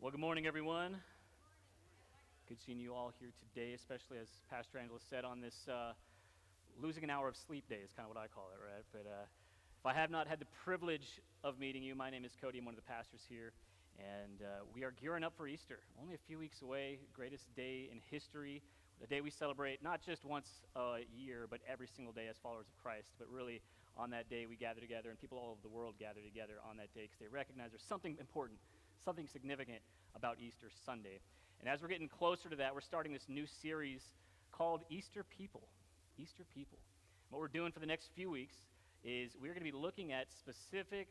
Well, good morning, everyone. Good seeing you all here today, especially as Pastor Angela said on this losing an hour of sleep day is kind of what I call it, right? But if I have not had the privilege of meeting you, my name is Cody. I'm one of the pastors here, and we are gearing up for Easter. Only a few weeks away, greatest day in history, the day we celebrate not just once a year, but every single day as followers of Christ. But really, on that day, we gather together, and people all over the world gather together on that day because they recognize there's something important, something significant about Easter Sunday. And as we're getting closer to that, we're starting this new series called Easter People. Easter People. What we're doing for the next few weeks is we're going to be looking at specific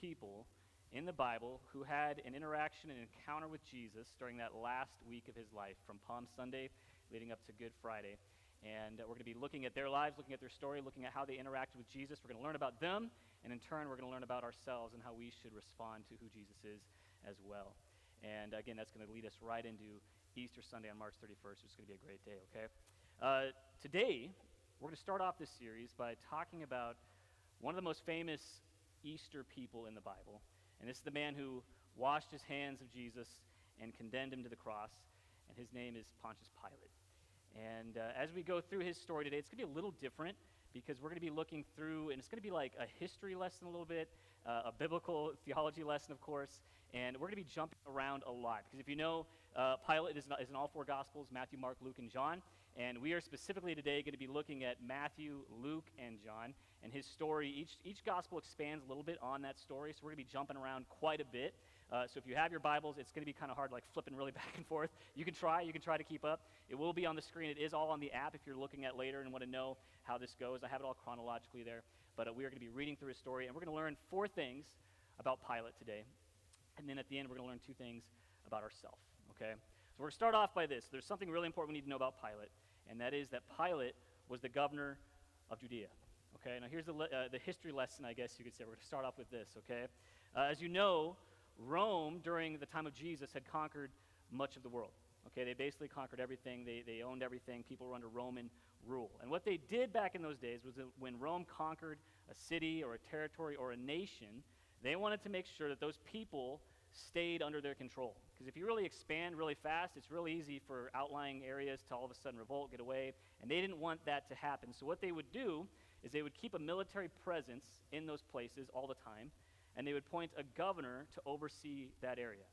people in the Bible who had an interaction and encounter with Jesus during that last week of his life, from Palm Sunday leading up to Good Friday. And we're going to be looking at their lives, looking at their story, looking at how they interacted with Jesus. We're going to learn about them, and in turn, we're going to learn about ourselves and how we should respond to who Jesus is as well. And again, that's going to lead us right into Easter Sunday on March 31st. It's going to be a great day, okay? Today, we're going to start off this series by talking about one of the most famous Easter people in the Bible. And this is the man who washed his hands of Jesus and condemned him to the cross. And his name is Pontius Pilate. And as we go through his story today, it's going to be a little different because we're going to be looking through, and it's going to be like a history lesson a little bit, a biblical theology lesson, of course, and we're going to be jumping around a lot. Because if you know, Pilate is in all four Gospels, Matthew, Mark, Luke, and John, and we are specifically today going to be looking at Matthew, Luke, and John, and his story. Each Gospel expands a little bit on that story, so we're going to be jumping around quite a bit. So if you have your Bibles, it's going to be kind of hard, like flipping really back and forth. You can try to keep up. It will be on the screen. It is all on the app if you're looking at later and want to know how this goes. I have it all chronologically there. But we are going to be reading through his story, and we're going to learn 4 things about Pilate today. And then at the end, we're going to learn 2 things about ourselves, okay? So we're going to start off by this. There's something really important we need to know about Pilate, and that is that Pilate was the governor of Judea, okay? Now here's the history lesson, I guess you could say. We're going to start off with this, okay? As you know, Rome, during the time of Jesus, had conquered much of the world. Okay, they basically conquered everything. They owned everything. People were under Roman rule. And what they did back in those days was that when Rome conquered a city or a territory or a nation, they wanted to make sure that those people stayed under their control. Because if you really expand really fast, it's really easy for outlying areas to all of a sudden revolt, get away, and they didn't want that to happen. So what they would do is they would keep a military presence in those places all the time, and they would appoint a governor to oversee that area.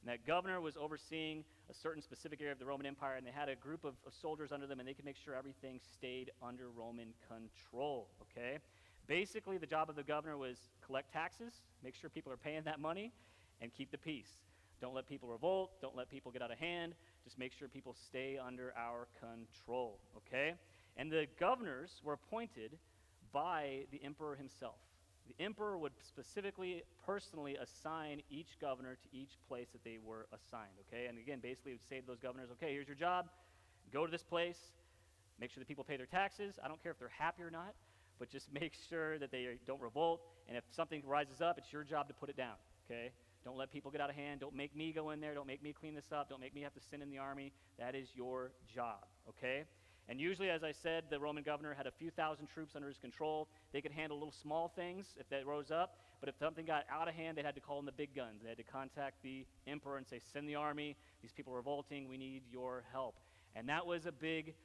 And that governor was overseeing a certain specific area of the Roman Empire, and they had a group of soldiers under them, and they could make sure everything stayed under Roman control, okay? Basically, the job of the governor was collect taxes, make sure people are paying that money, and keep the peace. Don't let people revolt, don't let people get out of hand, just make sure people stay under our control, okay? And the governors were appointed by the emperor himself. The emperor would specifically, personally assign each governor to each place that they were assigned, okay? And again, basically would say to those governors, okay, here's your job. Go to this place. Make sure that people pay their taxes. I don't care if they're happy or not, but just make sure that they don't revolt. And if something rises up, it's your job to put it down, okay? Don't let people get out of hand. Don't make me go in there. Don't make me clean this up. Don't make me have to send in the army. That is your job, okay? And usually, as I said, the Roman governor had a few thousand troops under his control. They could handle little small things if that rose up, but if something got out of hand, they had to call in the big guns. They had to contact the emperor and say, send the army. These people are revolting. We need your help. And that was a big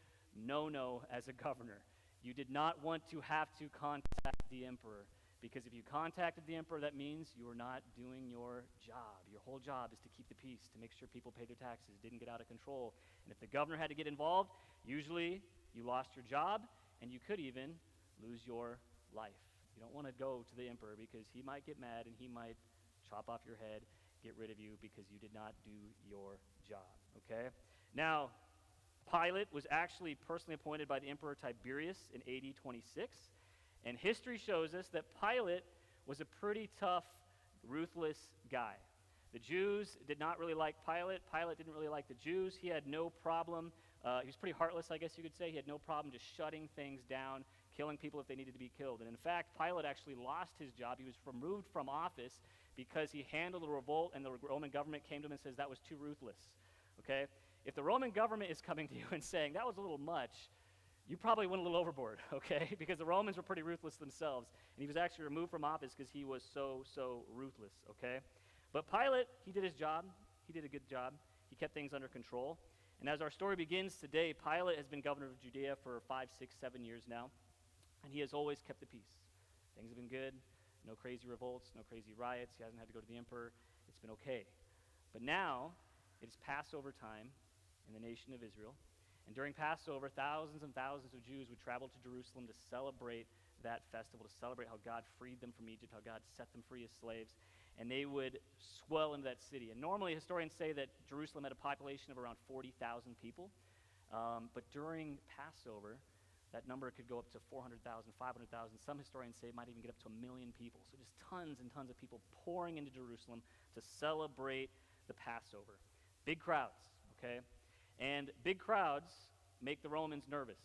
no-no as a governor. You did not want to have to contact the emperor, because if you contacted the emperor, that means you were not doing your job. Your whole job is to keep the peace, to make sure people paid their taxes, didn't get out of control. And if the governor had to get involved, usually you lost your job, and you could even lose your life. You don't want to go to the emperor because he might get mad and he might chop off your head, get rid of you because you did not do your job, okay? Now, Pilate was actually personally appointed by the Emperor Tiberius in AD 26, and history shows us that Pilate was a pretty tough, ruthless guy. The Jews did not really like Pilate. Pilate didn't really like the Jews. He had no problem. He was pretty heartless, I guess you could say. He had no problem just shutting things down, killing people if they needed to be killed. And in fact, Pilate actually lost his job. He was removed from office because he handled the revolt, and the Roman government came to him and says that was too ruthless, okay? If the Roman government is coming to you and saying that was a little much, you probably went a little overboard, okay? Because the Romans were pretty ruthless themselves, and he was actually removed from office because he was so ruthless, okay? But Pilate, he did his job. He did a good job. He kept things under control. And as our story begins today, Pilate has been governor of Judea for 5, 6, 7 years now, and he has always kept the peace. Things have been good. No crazy revolts, no crazy riots. He hasn't had to go to the emperor. It's been okay. But now, it is Passover time in the nation of Israel. And during Passover, thousands and thousands of Jews would travel to Jerusalem to celebrate that festival, to celebrate how God freed them from Egypt, how God set them free as slaves. And they would swell into that city. And normally, historians say that Jerusalem had a population of around 40,000 people. But during Passover, that number could go up to 400,000, 500,000. Some historians say it might even get up to 1 million people. So just tons and tons of people pouring into Jerusalem to celebrate the Passover. Big crowds, okay? And big crowds make the Romans nervous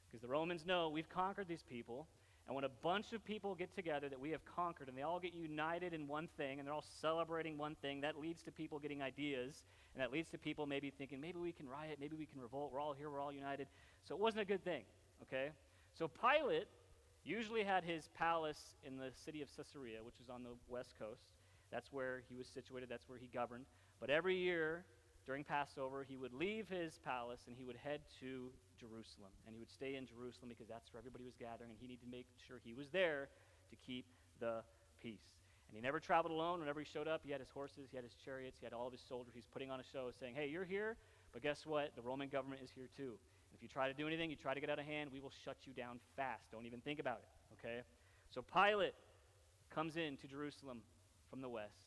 because the Romans know we've conquered these people, and when a bunch of people get together that we have conquered and they all get united in one thing and they're all celebrating one thing, that leads to people getting ideas, and that leads to people maybe thinking, maybe we can riot, maybe we can revolt, we're all here, we're all united. So it wasn't a good thing, okay? So Pilate usually had his palace in the city of Caesarea, which is on the west coast. That's where he was situated, that's where he governed. But every year, during Passover, he would leave his palace and he would head to Jerusalem. And he would stay in Jerusalem because that's where everybody was gathering, and he needed to make sure he was there to keep the peace. And he never traveled alone. Whenever he showed up, he had his horses, he had his chariots, he had all of his soldiers. He's putting on a show saying, hey, you're here, but guess what? The Roman government is here too. And if you try to do anything, you try to get out of hand, we will shut you down fast. Don't even think about it, okay? So Pilate comes into Jerusalem from the west,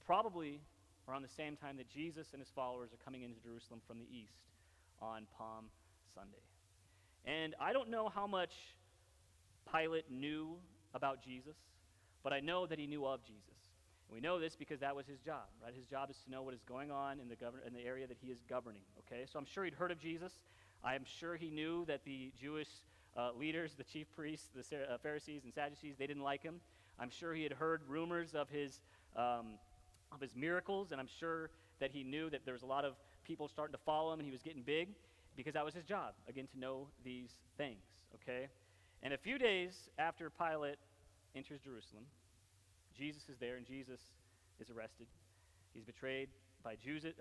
probably around the same time that Jesus and his followers are coming into Jerusalem from the east on Palm Sunday. And I don't know how much Pilate knew about Jesus, but I know that he knew of Jesus. And we know this because that was his job, right? His job is to know what is going on in the area that he is governing, okay? So I'm sure he'd heard of Jesus. I'm sure he knew that the Jewish leaders, the chief priests, the Pharisees and Sadducees, they didn't like him. I'm sure he had heard rumors of his miracles, and I'm sure that he knew that there was a lot of people starting to follow him, and he was getting big, because that was his job, again, to know these things, okay? And a few days after Pilate enters Jerusalem, Jesus is there, and Jesus is arrested. He's betrayed by Judas.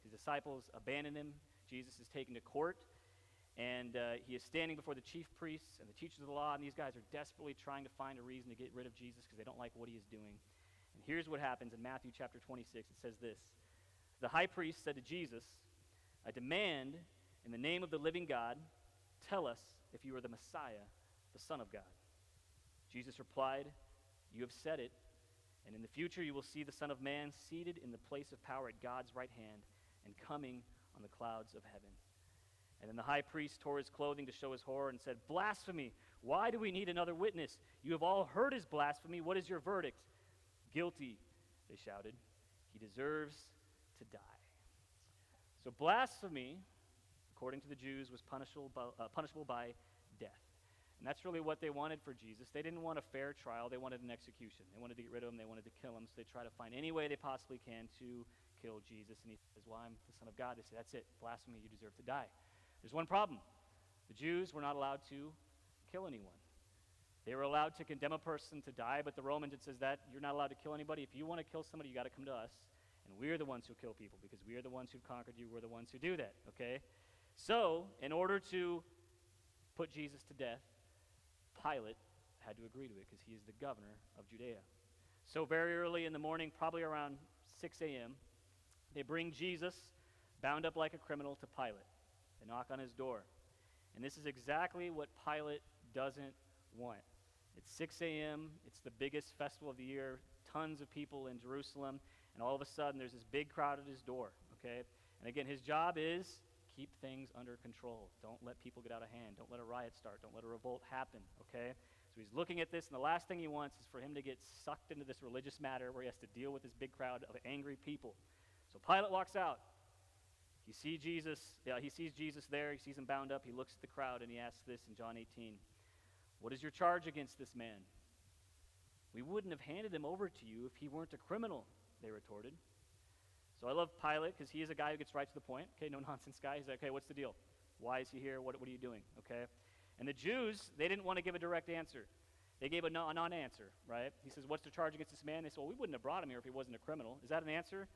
His disciples abandon him. Jesus is taken to court, and he is standing before the chief priests and the teachers of the law, and these guys are desperately trying to find a reason to get rid of Jesus because they don't like what he is doing. And here's what happens in Matthew chapter 26. It says this: the high priest said to Jesus, I demand, in the name of the living God, tell us if you are the Messiah, the Son of God. Jesus replied, you have said it, and in the future you will see the Son of Man seated in the place of power at God's right hand and coming on the clouds of heaven. And then the high priest tore his clothing to show his horror and said, blasphemy! Why do we need another witness? You have all heard his blasphemy. What is your verdict? Guilty, they shouted. He deserves to die. So blasphemy, according to the Jews, was punishable by death. And that's really what they wanted for Jesus. They didn't want a fair trial. They wanted an execution. They wanted to get rid of him. They wanted to kill him. So they try to find any way they possibly can to kill Jesus. And he says, well, I'm the Son of God. They say, that's it. Blasphemy, you deserve to die. There's one problem. The Jews were not allowed to kill anyone. They were allowed to condemn a person to die, but the Romans, it says that you're not allowed to kill anybody. If you want to kill somebody, you got to come to us. And we're the ones who kill people because we are the ones who've conquered you. We're the ones who do that, okay? So, in order to put Jesus to death, Pilate had to agree to it because he is the governor of Judea. So very early in the morning, probably around 6 a.m., they bring Jesus bound up like a criminal to Pilate. They knock on his door. And this is exactly what Pilate doesn't want. It's 6 a.m. It's the biggest festival of the year. Tons of people in Jerusalem. And all of a sudden, there's this big crowd at his door, okay? And again, his job is keep things under control. Don't let people get out of hand. Don't let a riot start. Don't let a revolt happen, okay? So he's looking at this, and the last thing he wants is for him to get sucked into this religious matter where he has to deal with this big crowd of angry people. So Pilate walks out. He sees Jesus there. He sees him bound up. He looks at the crowd, and he asks this in John 18. What is your charge against this man? We wouldn't have handed him over to you if he weren't a criminal, they retorted. So I love Pilate because he is a guy who gets right to the point. Okay, no nonsense guy. He's like, okay, what's the deal? Why is he here? What are you doing? Okay. And the Jews, they didn't want to give a direct answer. They gave a non-answer, right? He says, what's the charge against this man? They said, well, we wouldn't have brought him here if he wasn't a criminal. Is that an answer?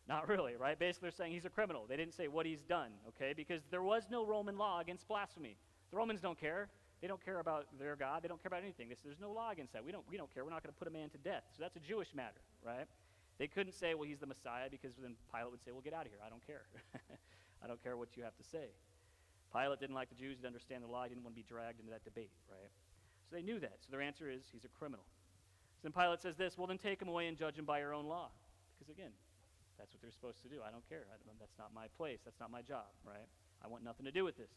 Not really, right? Basically, they're saying he's a criminal. They didn't say what he's done, okay? Because there was no Roman law against blasphemy. The Romans don't care. They don't care about their God. They don't care about anything. They say, there's no law against that. We don't care. We're not going to put a man to death. So that's a Jewish matter, right? They couldn't say, well, he's the Messiah, because then Pilate would say, well, get out of here. I don't care. I don't care what you have to say. Pilate didn't like the Jews. He didn't understand the law. He didn't want to be dragged into that debate, right? So they knew that. So their answer is, he's a criminal. So then Pilate says this, well, then take him away and judge him by your own law. Because again, that's what they're supposed to do. I don't care. That's not my place. That's not my job, right? I want nothing to do with this.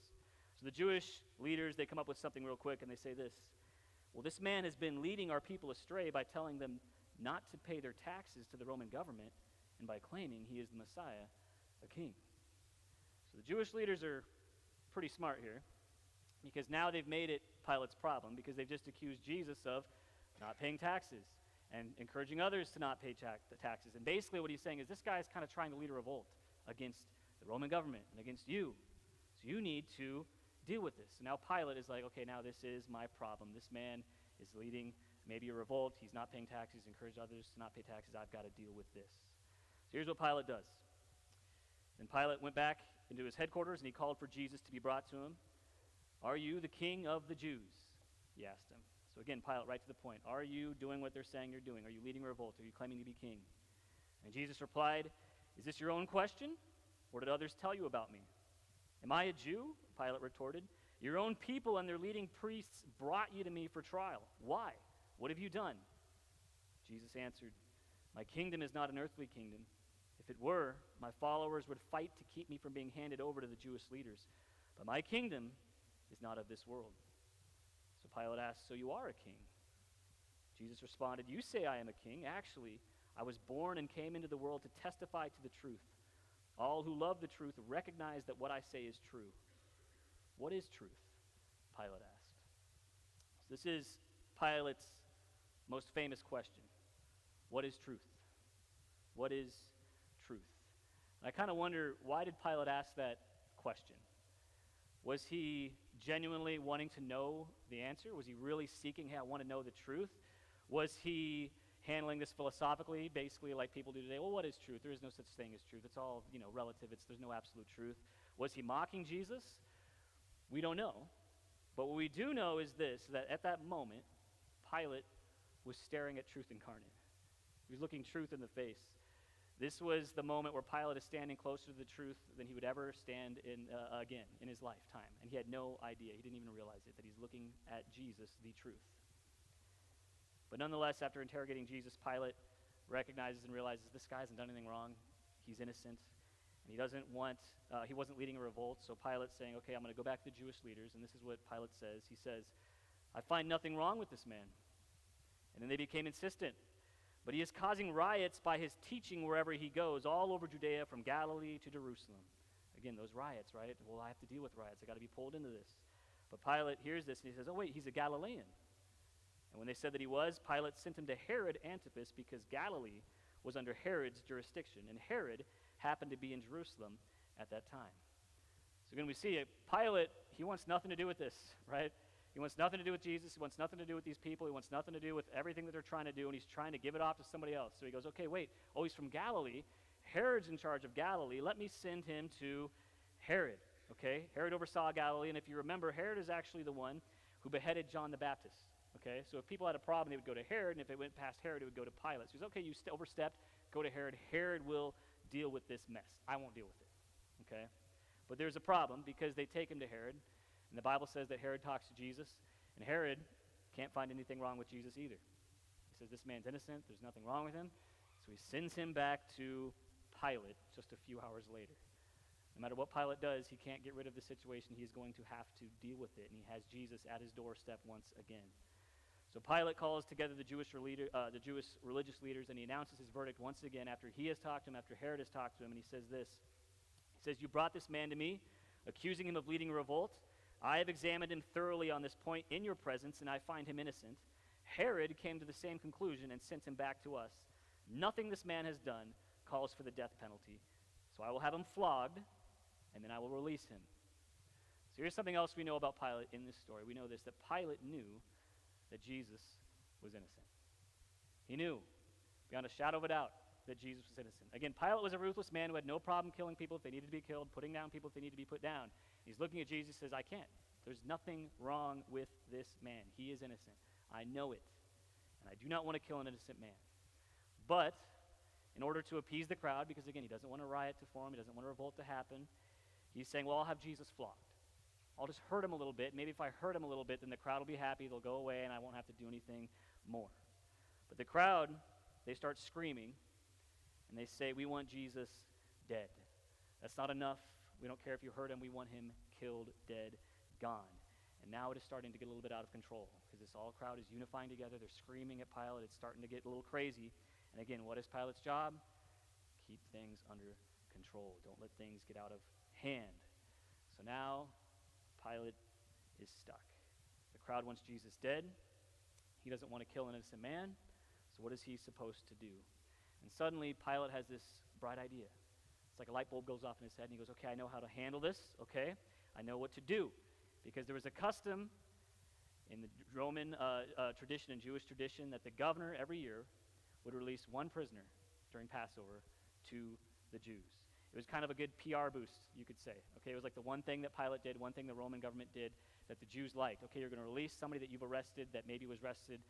So the Jewish leaders, they come up with something real quick, and they say this, well, this man has been leading our people astray by telling them not to pay their taxes to the Roman government, and by claiming he is the Messiah, a king. So the Jewish leaders are pretty smart here, because now they've made it Pilate's problem, because they've just accused Jesus of not paying taxes and encouraging others to not pay taxes. And basically what he's saying is this guy is kind of trying to lead a revolt against the Roman government and against you. So you need to deal with this. So now Pilate is like, okay, now this is my problem. This man is leading maybe a revolt. He's not paying taxes, encouraged others to not pay taxes. I've got to deal with this. So here's what Pilate does. Then Pilate went back into his headquarters, and he called for Jesus to be brought to him. Are you the king of the Jews? He asked him. So again, Pilate, right to the point. Are you doing what they're saying you're doing? Are you leading a revolt? Are you claiming to be king? And Jesus replied, is this your own question, or did others tell you about me? Am I a Jew? Pilate retorted. Your own people and their leading priests brought you to me for trial. Why? What have you done? Jesus answered, my kingdom is not an earthly kingdom. If it were, my followers would fight to keep me from being handed over to the Jewish leaders. But my kingdom is not of this world. So Pilate asked, so you are a king? Jesus responded, you say I am a king. Actually, I was born and came into the world to testify to the truth. All who love the truth recognize that what I say is true. What is truth? Pilate asked. So this is Pilate's most famous question. What is truth? What is truth? And I kind of wonder, why did Pilate ask that question? Was he genuinely wanting to know the answer? Was he really seeking, hey, I want to know the truth? Was he handling this philosophically, basically like people do today? Well, what is truth? There is no such thing as truth. It's all, relative. There's no absolute truth. Was he mocking Jesus? We don't know. But what we do know is this, that at that moment, Pilate was staring at truth incarnate. He was looking truth in the face. This was the moment where Pilate is standing closer to the truth than he would ever stand again in his lifetime. And he had no idea. He didn't even realize it, that he's looking at Jesus, the truth. But nonetheless, after interrogating Jesus, Pilate recognizes and realizes this guy hasn't done anything wrong. He's innocent. And he wasn't leading a revolt. So Pilate's saying, okay, I'm going to go back to the Jewish leaders. And this is what Pilate says. He says, I find nothing wrong with this man. And then they became insistent. But he is causing riots by his teaching wherever he goes, all over Judea, from Galilee to Jerusalem. Again, those riots, right? Well, I have to deal with riots. I got to be pulled into this. But Pilate hears this, and he says, oh, wait, he's a Galilean. And when they said that he was, Pilate sent him to Herod Antipas, because Galilee was under Herod's jurisdiction. And Herod happened to be in Jerusalem at that time. So again, we see it. Pilate, he wants nothing to do with this, right? He wants nothing to do with Jesus. He wants nothing to do with these people. He wants nothing to do with everything that they're trying to do, and he's trying to give it off to somebody else. So he goes, okay, wait. Oh, he's from Galilee. Herod's in charge of Galilee. Let me send him to Herod, okay? Herod oversaw Galilee, and if you remember, Herod is actually the one who beheaded John the Baptist, okay? So if people had a problem, they would go to Herod, and if it went past Herod, it would go to Pilate. So he says, okay, you overstepped, go to Herod. Herod will deal with this mess. I won't deal with it, okay? But there's a problem, because they take him to Herod, and the Bible says that Herod talks to Jesus, and Herod can't find anything wrong with Jesus either. He says, this man's innocent, there's nothing wrong with him. So he sends him back to Pilate just a few hours later. No matter what Pilate does, he can't get rid of the situation. He's going to have to deal with it, and he has Jesus at his doorstep once again. So Pilate calls together the Jewish religious leaders, and he announces his verdict once again after he has talked to him, after Herod has talked to him, and he says this. He says, you brought this man to me, accusing him of leading a revolt. I have examined him thoroughly on this point in your presence, and I find him innocent. Herod came to the same conclusion and sent him back to us. Nothing this man has done calls for the death penalty. So I will have him flogged, and then I will release him. So here's something else we know about Pilate in this story. We know this, that Pilate knew that Jesus was innocent. He knew, beyond a shadow of a doubt, that Jesus was innocent. Again, Pilate was a ruthless man who had no problem killing people if they needed to be killed, putting down people if they needed to be put down. He's looking at Jesus and says, I can't. There's nothing wrong with this man. He is innocent. I know it. And I do not want to kill an innocent man. But in order to appease the crowd, because again, he doesn't want a riot to form, he doesn't want a revolt to happen, he's saying, well, I'll have Jesus flogged. I'll just hurt him a little bit. Maybe if I hurt him a little bit, then the crowd will be happy, they'll go away, and I won't have to do anything more. But the crowd, they start screaming, and they say, we want Jesus dead. That's not enough. We don't care if you hurt him. We want him killed, dead, gone. And now it is starting to get a little bit out of control because this all crowd is unifying together. They're screaming at Pilate. It's starting to get a little crazy. And again, what is Pilate's job? Keep things under control. Don't let things get out of hand. So now Pilate is stuck. The crowd wants Jesus dead. He doesn't want to kill an innocent man. So what is he supposed to do? And suddenly Pilate has this bright idea. It's like a light bulb goes off in his head and he goes, okay, I know how to handle this. Okay, I know what to do. Because there was a custom in the Roman tradition and Jewish tradition that the governor every year would release one prisoner during Passover to the Jews. It was kind of a good PR boost, you could say. Okay, it was like the one thing that Pilate did, one thing the Roman government did that the Jews liked. Okay, you're going to release somebody that you've arrested that maybe was arrested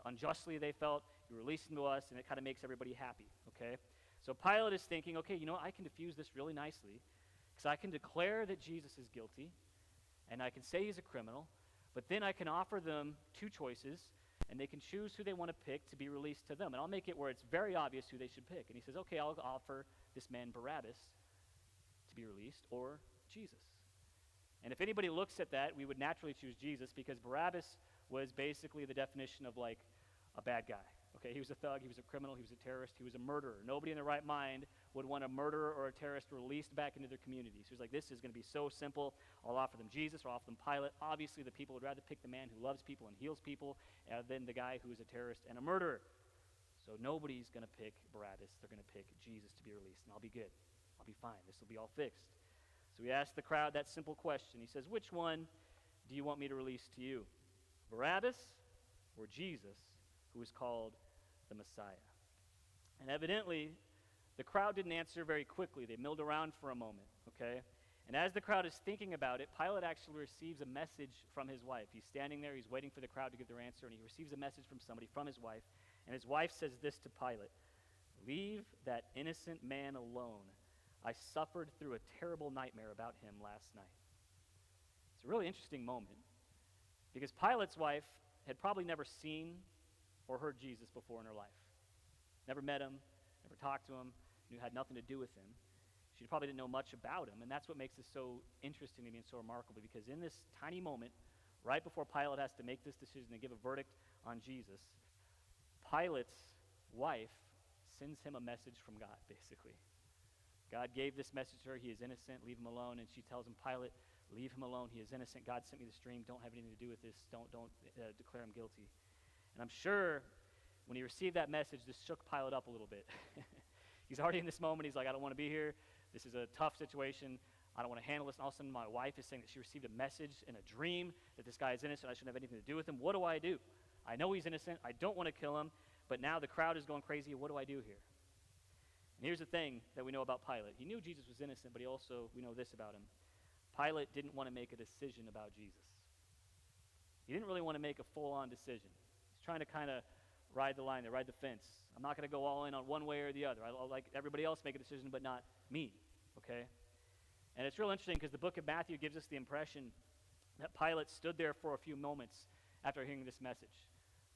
unjustly, they felt. You release them to us, and it kind of makes everybody happy. Okay, so Pilate is thinking, okay, you know what? I can diffuse this really nicely because I can declare that Jesus is guilty, and I can say he's a criminal, but then I can offer them two choices, and they can choose who they want to pick to be released to them. And I'll make it where it's very obvious who they should pick. And he says, okay, I'll offer this man Barabbas to be released, or Jesus. And if anybody looks at that, we would naturally choose Jesus because Barabbas was basically the definition of like a bad guy. Okay, he was a thug, he was a criminal, he was a terrorist, he was a murderer. Nobody in their right mind would want a murderer or a terrorist released back into their community. So he's like, this is going to be so simple. I'll offer them Jesus or offer them Pilate. Obviously, the people would rather pick the man who loves people and heals people than the guy who is a terrorist and a murderer. So nobody's going to pick Barabbas. They're going to pick Jesus to be released, and I'll be good. I'll be fine. This will be all fixed. So he asked the crowd that simple question. He says, which one do you want me to release to you? Barabbas or Jesus, who is called the Messiah? And evidently, the crowd didn't answer very quickly. They milled around for a moment, okay? And as the crowd is thinking about it, Pilate actually receives a message from his wife. He's standing there, he's waiting for the crowd to give their answer, and he receives a message from somebody, from his wife. And his wife says this to Pilate, leave that innocent man alone. I suffered through a terrible nightmare about him last night. It's a really interesting moment because Pilate's wife had probably never seen or heard Jesus before in her life. Never met him, never talked to him, had nothing to do with him. She probably didn't know much about him, and that's what makes this so interesting to me and so remarkable, because in this tiny moment, right before Pilate has to make this decision and give a verdict on Jesus, Pilate's wife sends him a message from God, basically. God gave this message to her, he is innocent, leave him alone, and she tells him, Pilate, leave him alone, he is innocent, God sent me this dream, don't have anything to do with this, don't declare him guilty. And I'm sure when he received that message, this shook Pilate up a little bit. He's already in this moment, he's like, I don't want to be here, this is a tough situation, I don't want to handle this, and all of a sudden my wife is saying that she received a message in a dream that this guy is innocent, I shouldn't have anything to do with him, what do? I know he's innocent, I don't want to kill him, but now the crowd is going crazy, what do I do here? And here's the thing that we know about Pilate. He knew Jesus was innocent, but we know this about him. Pilate didn't want to make a decision about Jesus. He didn't really want to make a full-on decision. He's trying to kind of ride the line there, ride the fence. I'm not going to go all in on one way or the other. I'll like everybody else make a decision, but not me, okay? And it's real interesting because the book of Matthew gives us the impression that Pilate stood there for a few moments after hearing this message,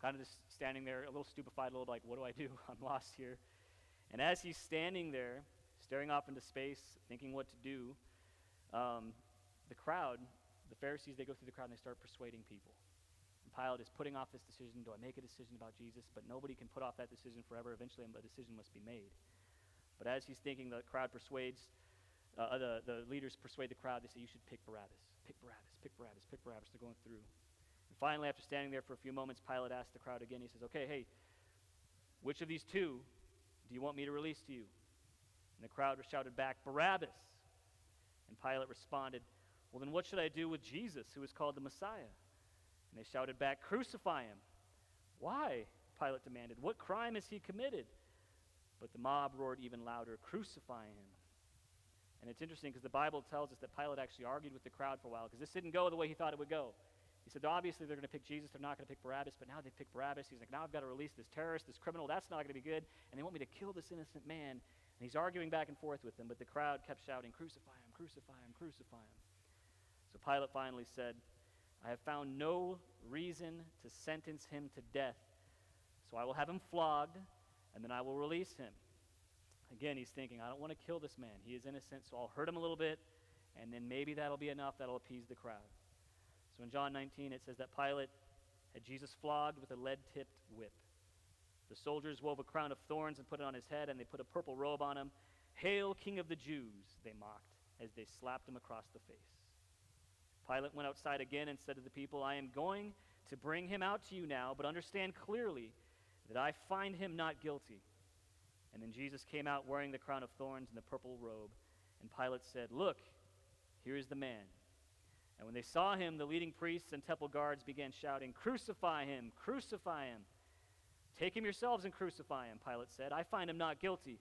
kind of just standing there, a little stupefied, a little like, what do I do? I'm lost here. And as he's standing there, staring off into space, thinking what to do, the crowd, the Pharisees, they go through the crowd and they start persuading people. And Pilate is putting off this decision. Do I make a decision about Jesus? But nobody can put off that decision forever. Eventually, a decision must be made. But as he's thinking, the crowd persuades, the leaders persuade the crowd. They say, you should pick Barabbas. Pick Barabbas, pick Barabbas, pick Barabbas. They're going through. And finally, after standing there for a few moments, Pilate asks the crowd again. He says, okay, hey, which of these two do you want me to release to you? And the crowd shouted back, Barabbas. And Pilate responded, well, then what should I do with Jesus, who is called the Messiah? And they shouted back, crucify him. Why? Pilate demanded. What crime has he committed? But the mob roared even louder, "Crucify him." And it's interesting because the Bible tells us that Pilate actually argued with the crowd for a while because this didn't go the way he thought it would go. He said, obviously they're going to pick Jesus, they're not going to pick Barabbas, but now they pick Barabbas. He's like, now I've got to release this terrorist, this criminal, that's not going to be good, and they want me to kill this innocent man. And he's arguing back and forth with them, but the crowd kept shouting, "Crucify him, crucify him, crucify him." So Pilate finally said, "I have found no reason to sentence him to death, so I will have him flogged, and then I will release him." Again, he's thinking, I don't want to kill this man. He is innocent, so I'll hurt him a little bit, and then maybe that'll be enough. That'll appease the crowd. So in John 19, it says that Pilate had Jesus flogged with a lead-tipped whip. The soldiers wove a crown of thorns and put it on his head, and they put a purple robe on him. "Hail, King of the Jews," they mocked as they slapped him across the face. Pilate went outside again and said to the people, "I am going to bring him out to you now, but understand clearly that I find him not guilty." And then Jesus came out wearing the crown of thorns and the purple robe. And Pilate said, "Look, here is the man." And when they saw him, the leading priests and temple guards began shouting, "Crucify him, crucify him." "Take him yourselves and crucify him," Pilate said. "I find him not guilty."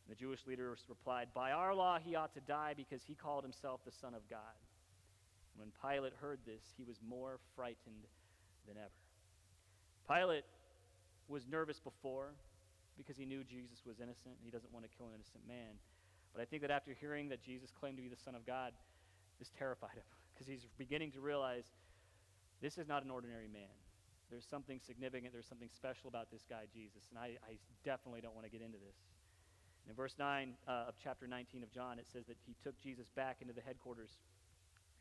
And the Jewish leaders replied, "By our law he ought to die because he called himself the Son of God." When Pilate heard this, he was more frightened than ever. Pilate was nervous before because he knew Jesus was innocent. He doesn't want to kill an innocent man. But I think that after hearing that Jesus claimed to be the Son of God, this terrified him because he's beginning to realize this is not an ordinary man. There's something significant, there's something special about this guy, Jesus, and I definitely don't want to get into this. And in verse 9 of chapter 19 of John, it says that he took Jesus back into the headquarters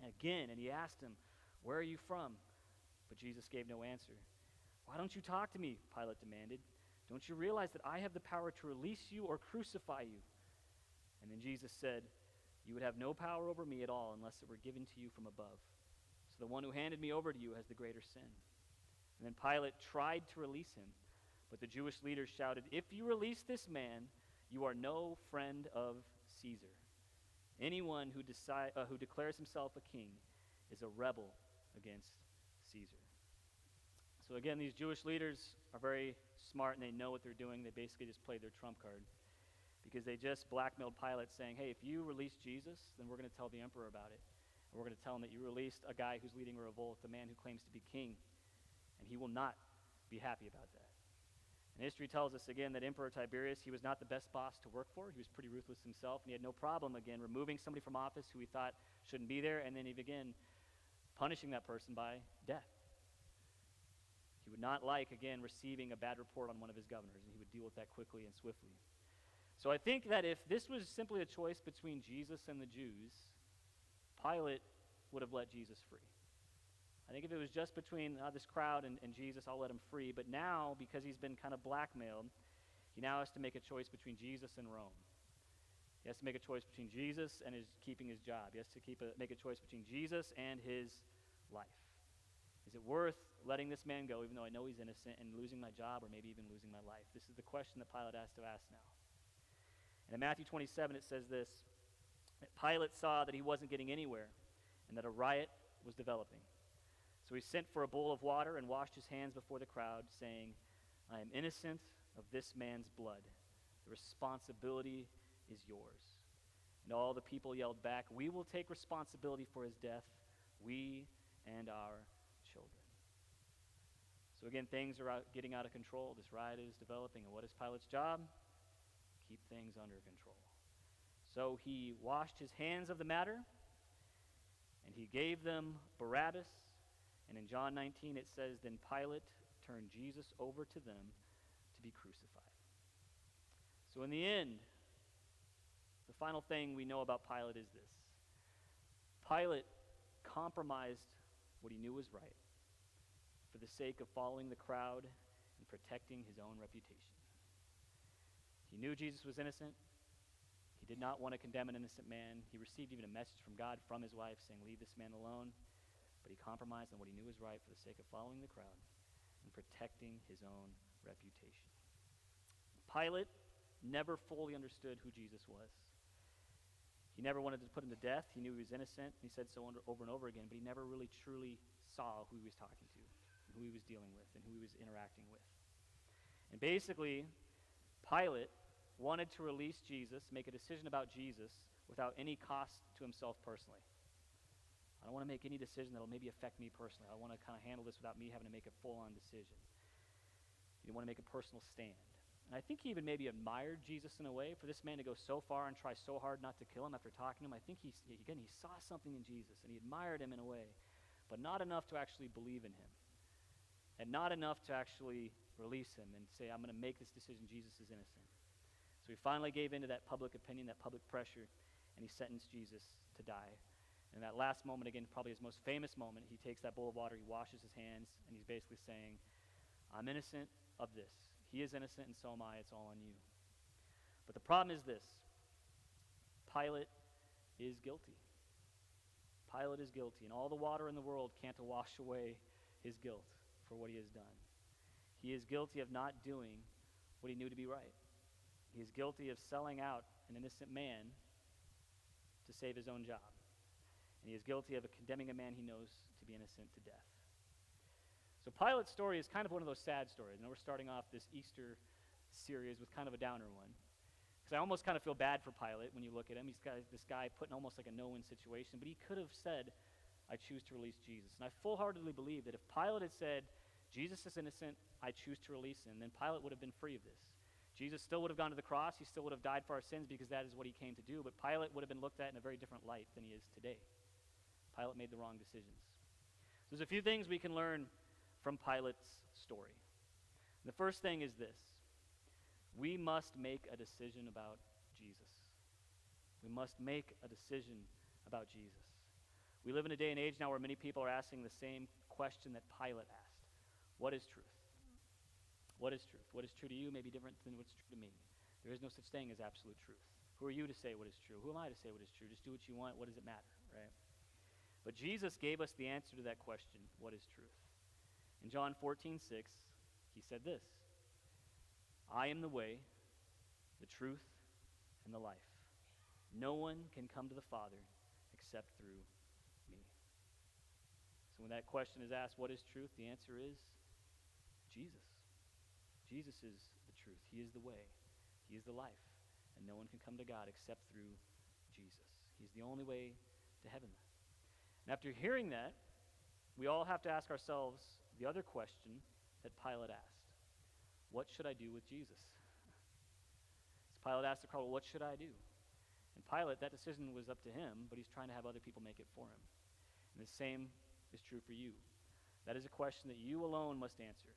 again, and he asked him, "Where are you from?" But Jesus gave no answer. "Why don't you talk to me?" Pilate demanded. "Don't you realize that I have the power to release you or crucify you?" And then Jesus said, "You would have no power over me at all unless it were given to you from above. So the one who handed me over to you has the greater sin." And then Pilate tried to release him, but the Jewish leaders shouted, "If you release this man, you are no friend of Caesar. Anyone who declares himself a king is a rebel against Caesar." So again, these Jewish leaders are very smart and they know what they're doing. They basically just played their trump card because they just blackmailed Pilate saying, "Hey, if you release Jesus, then we're going to tell the emperor about it. And we're going to tell him that you released a guy who's leading a revolt, the man who claims to be king, and he will not be happy about that." And history tells us again that Emperor Tiberius, he was not the best boss to work for. He was pretty ruthless himself, and he had no problem, again, removing somebody from office who he thought shouldn't be there, and then he began punishing that person by death. He would not like, again, receiving a bad report on one of his governors, and he would deal with that quickly and swiftly. So I think that if this was simply a choice between Jesus and the Jews, Pilate would have let Jesus free. I think if it was just between this crowd and Jesus, I'll let him free. But now, because he's been kind of blackmailed, he now has to make a choice between Jesus and Rome. He has to make a choice between Jesus and keeping his job. He has to make a choice between Jesus and his life. Is it worth letting this man go, even though I know he's innocent, and losing my job or maybe even losing my life? This is the question that Pilate has to ask now. And in Matthew 27, it says this, that Pilate saw that he wasn't getting anywhere and that a riot was developing. So he sent for a bowl of water and washed his hands before the crowd, saying, "I am innocent of this man's blood. The responsibility is yours." And all the people yelled back, "We will take responsibility for his death, we and our children." So again, things are getting out of control. This riot is developing. And what is Pilate's job? Keep things under control. So he washed his hands of the matter, and he gave them Barabbas. And in John 19 it says, "Then Pilate turned Jesus over to them to be crucified." So in the end, the final thing we know about Pilate is this. Pilate compromised what he knew was right for the sake of following the crowd and protecting his own reputation. He knew Jesus was innocent. He did not want to condemn an innocent man. He received even a message from God from his wife saying, "Leave this man alone." But he compromised on what he knew was right for the sake of following the crowd and protecting his own reputation. Pilate never fully understood who Jesus was. He never wanted to put him to death. He knew he was innocent. He said so over and over again, but he never really truly saw who he was talking to, and who he was dealing with, and who he was interacting with. And basically, Pilate wanted to release Jesus, make a decision about Jesus without any cost to himself personally. I don't want to make any decision that will maybe affect me personally. I want to kind of handle this without me having to make a full-on decision. You want to make a personal stand. And I think he even maybe admired Jesus in a way. For this man to go so far and try so hard not to kill him after talking to him, I think he saw something in Jesus, and he admired him in a way, but not enough to actually believe in him, and not enough to actually release him and say, I'm going to make this decision, Jesus is innocent. So he finally gave in to that public opinion, that public pressure, and he sentenced Jesus to die. And that last moment, again, probably his most famous moment, he takes that bowl of water, he washes his hands, and he's basically saying, I'm innocent of this. He is innocent, and so am I. It's all on you. But the problem is this. Pilate is guilty. Pilate is guilty, and all the water in the world can't wash away his guilt for what he has done. He is guilty of not doing what he knew to be right. He is guilty of selling out an innocent man to save his own job. And he is guilty of condemning a man he knows to be innocent to death. So Pilate's story is kind of one of those sad stories. And we're starting off this Easter series with kind of a downer one. Because I almost kind of feel bad for Pilate when you look at him. He's got this guy put in almost like a no-win situation. But he could have said, I choose to release Jesus. And I full-heartedly believe that if Pilate had said, Jesus is innocent, I choose to release him, then Pilate would have been free of this. Jesus still would have gone to the cross. He still would have died for our sins because that is what he came to do. But Pilate would have been looked at in a very different light than he is today. Pilate made the wrong decisions. So there's a few things we can learn from Pilate's story. The first thing is this. We must make a decision about Jesus. We must make a decision about Jesus. We live in a day and age now where many people are asking the same question that Pilate asked. What is truth? What is truth? What is true to you may be different than what's true to me. There is no such thing as absolute truth. Who are you to say what is true? Who am I to say what is true? Just do what you want. What does it matter, right? But Jesus gave us the answer to that question, what is truth? In John 14:6, he said this, I am the way, the truth, and the life. No one can come to the Father except through me. So when that question is asked, what is truth? The answer is Jesus. Jesus is the truth. He is the way. He is the life. And no one can come to God except through Jesus. He's the only way to heaven. And after hearing that, we all have to ask ourselves the other question that Pilate asked. What should I do with Jesus? So Pilate asked the crowd, well, what should I do? And Pilate, that decision was up to him, but he's trying to have other people make it for him. And the same is true for you. That is a question that you alone must answer.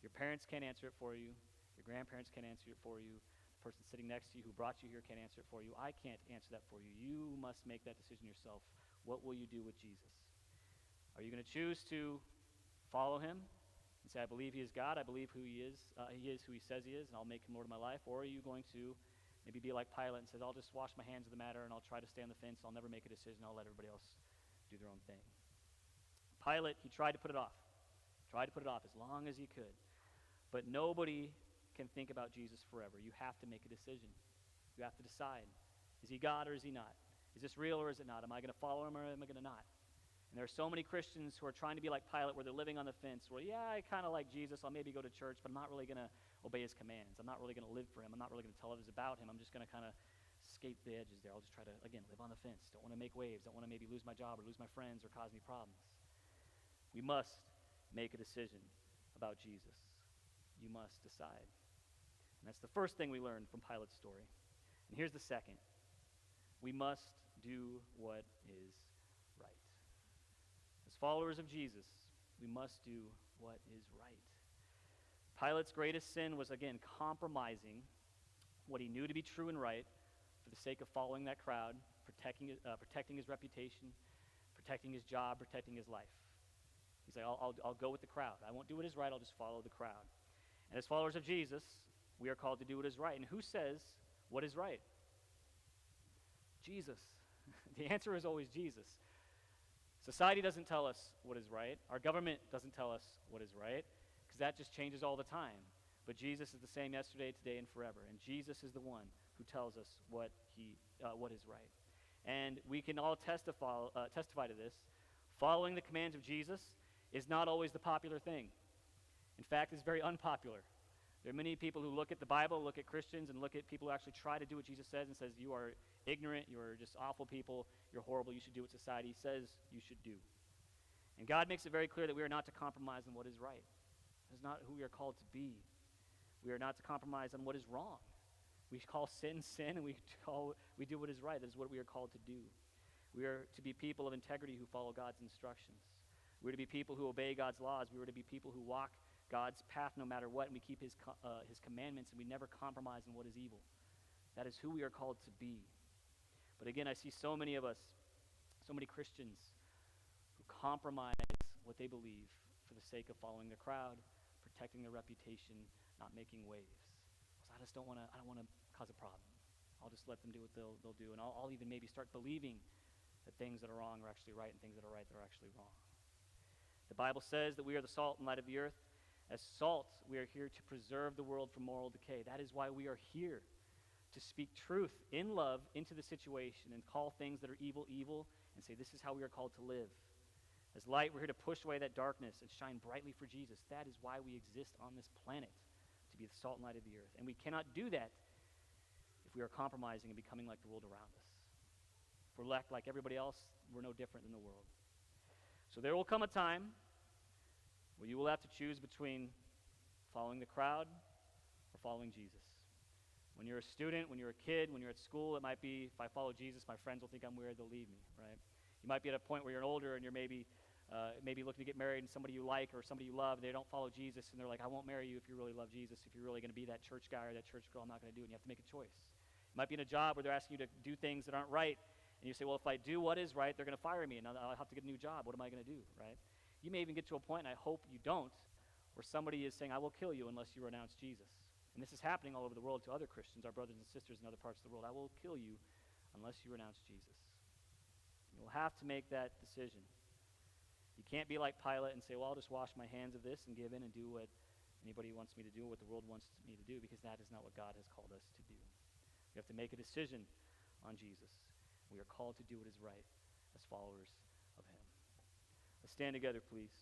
Your parents can't answer it for you. Your grandparents can't answer it for you. The person sitting next to you who brought you here can't answer it for you. I can't answer that for you. You must make that decision yourself. What will you do with Jesus? Are you going to choose to follow him and say, I believe he is God, I believe who he is who he says he is, and I'll make him Lord of my life? Or are you going to maybe be like Pilate and say, I'll just wash my hands of the matter and I'll try to stay on the fence, I'll never make a decision, I'll let everybody else do their own thing? Pilate, he tried to put it off as long as he could. But nobody can think about Jesus forever. You have to make a decision. You have to decide. Is he God or is he not? Is this real or is it not? Am I going to follow him or am I going to not? And there are so many Christians who are trying to be like Pilate, where they're living on the fence, where, yeah, I kind of like Jesus, I'll maybe go to church, but I'm not really going to obey his commands. I'm not really going to live for him. I'm not really going to tell others about him. I'm just going to kind of skate the edges there. I'll just try to, again, live on the fence. Don't want to make waves. Don't want to maybe lose my job or lose my friends or cause me problems. We must make a decision about Jesus. You must decide. And that's the first thing we learned from Pilate's story. And here's the second. We must do what is right. As followers of Jesus, we must do what is right. Pilate's greatest sin was, again, compromising what he knew to be true and right for the sake of following that crowd, protecting his reputation, protecting his job, protecting his life. He's like, I'll go with the crowd. I won't do what is right, I'll just follow the crowd. And as followers of Jesus, we are called to do what is right. And who says what is right? Jesus. The answer is always Jesus. Society doesn't tell us what is right. Our government doesn't tell us what is right, because that just changes all the time. But Jesus is the same yesterday, today, and forever. And Jesus is the one who tells us what is right. And we can all testify to this. Following the commands of Jesus is not always the popular thing. In fact, it's very unpopular. There are many people who look at the Bible, look at Christians, and look at people who actually try to do what Jesus says and says, you are ignorant, you are just awful people, you're horrible, you should do what society says you should do. And God makes it very clear that we are not to compromise on what is right. That is not who we are called to be. We are not to compromise on what is wrong. We call sin, sin, and we do what is right. That is what we are called to do. We are to be people of integrity who follow God's instructions. We are to be people who obey God's laws. We are to be people who walk God's path no matter what, and we keep his commandments, and we never compromise on what is evil. That is who we are called to be. But again, I see so many of us, so many Christians, who compromise what they believe for the sake of following the crowd, protecting their reputation, not making waves. So I don't want to cause a problem. I'll just let them do what they'll do, and I'll even maybe start believing that things that are wrong are actually right, and things that are right that are actually wrong. The Bible says that we are the salt and light of the earth. As salt, we are here to preserve the world from moral decay. That is why we are here, to speak truth in love into the situation and call things that are evil, evil, and say this is how we are called to live. As light, we're here to push away that darkness and shine brightly for Jesus. That is why we exist on this planet, to be the salt and light of the earth. And we cannot do that if we are compromising and becoming like the world around us. If we're like everybody else, we're no different than the world. So there will come a time where you will have to choose between following the crowd or following Jesus. When you're a student, when you're a kid, when you're at school, it might be, if I follow Jesus, my friends will think I'm weird, they'll leave me, right? You might be at a point where you're older and you're maybe looking to get married, and somebody you like or somebody you love, they don't follow Jesus, and they're like, I won't marry you if you really love Jesus. If you're really going to be that church guy or that church girl, I'm not going to do it, and you have to make a choice. You might be in a job where they're asking you to do things that aren't right, and you say, well, if I do what is right, they're going to fire me, and I'll have to get a new job. What am I going to do, right? You may even get to a point, and I hope you don't, where somebody is saying, I will kill you unless you renounce Jesus. And this is happening all over the world to other Christians, our brothers and sisters in other parts of the world. I will kill you unless you renounce Jesus. You'll have to make that decision. You can't be like Pilate and say, well, I'll just wash my hands of this and give in and do what anybody wants me to do, what the world wants me to do, because that is not what God has called us to do. We have to make a decision on Jesus. We are called to do what is right as followers of him. Let's stand together, please.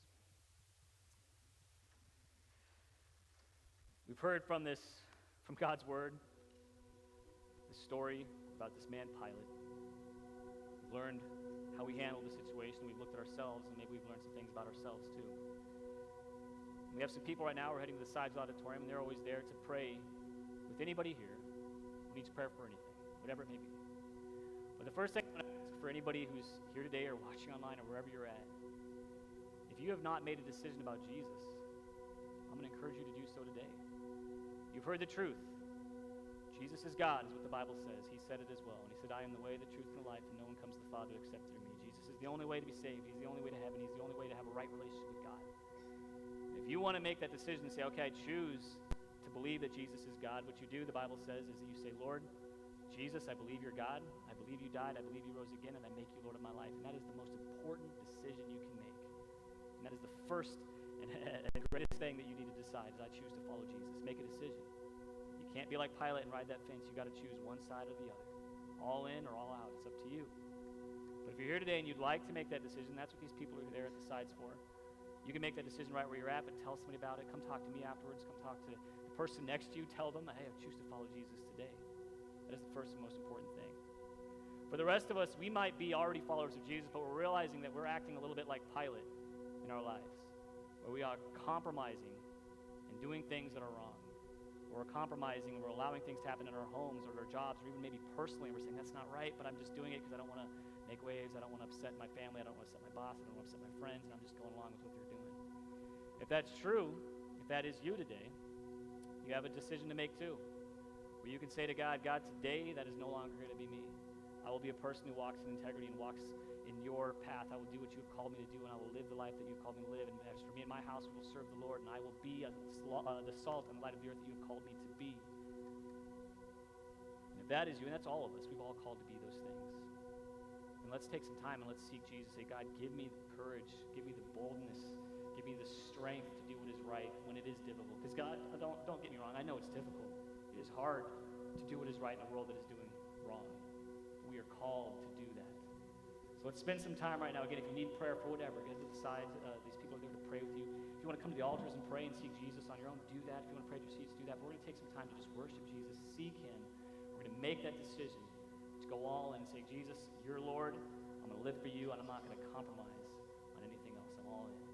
We've heard from God's word, this story about this man Pilate. We've learned how we handled the situation. We've looked at ourselves, and maybe we've learned some things about ourselves too. And we have some people right now who are heading to the sides of the auditorium, and they're always there to pray with anybody here who needs prayer for anything, whatever it may be. But the first thing I want to ask for anybody who's here today or watching online or wherever you're at, if you have not made a decision about Jesus, I'm going to encourage you to do so today. You've heard the truth. Jesus is God, is what the Bible says. He said it as well. And he said, I am the way, the truth, and the life, and no one comes to the Father except through me. Jesus is the only way to be saved. He's the only way to heaven. He's the only way to have a right relationship with God. If you want to make that decision and say, okay, I choose to believe that Jesus is God, what you do, the Bible says, is that you say, Lord, Jesus, I believe you're God. I believe you died. I believe you rose again, and I make you Lord of my life. And that is the most important decision you can make. And that is the first and the greatest thing that you need to decide is I choose to follow Jesus. Make a decision. You can't be like Pilate and ride that fence. You got to choose one side or the other. All in or all out. It's up to you. But if you're here today and you'd like to make that decision, that's what these people are there at the sides for. You can make that decision right where you're at, but tell somebody about it. Come talk to me afterwards. Come talk to the person next to you. Tell them, hey, I choose to follow Jesus today. That is the first and most important thing. For the rest of us, we might be already followers of Jesus, but we're realizing that we're acting a little bit like Pilate in our lives, where we are compromising and doing things that are wrong. We're compromising and we're allowing things to happen in our homes or our jobs or even maybe personally, and we're saying that's not right, but I'm just doing it because I don't want to make waves, I don't want to upset my family, I don't want to upset my boss, I don't want to upset my friends, and I'm just going along with what they're doing. If that's true, if that is you today, you have a decision to make too, where you can say to God, God, today that is no longer going to be me. I will be a person who walks in integrity and walks in your path. I will do what you have called me to do, and I will live the life that you have called me to live. And as for me and my house, we will serve the Lord, and I will be the salt and the light of the earth that you have called me to be. And if that is you, and that's all of us, we've all called to be those things. And let's take some time and let's seek Jesus. Say, God, give me the courage, give me the boldness, give me the strength to do what is right when it is difficult. Because God, don't get me wrong, I know it's difficult. It is hard to do what is right in a world that is doing wrong. We are called to do that. So let's spend some time right now. Again, if you need prayer for whatever, get to the sides. These people are there to pray with you. If you want to come to the altars and pray and seek Jesus on your own, do that. If you want to pray at your seats, do that. But we're going to take some time to just worship Jesus, seek him. We're going to make that decision to go all in and say, Jesus, you're Lord. I'm going to live for you, and I'm not going to compromise on anything else. I'm all in.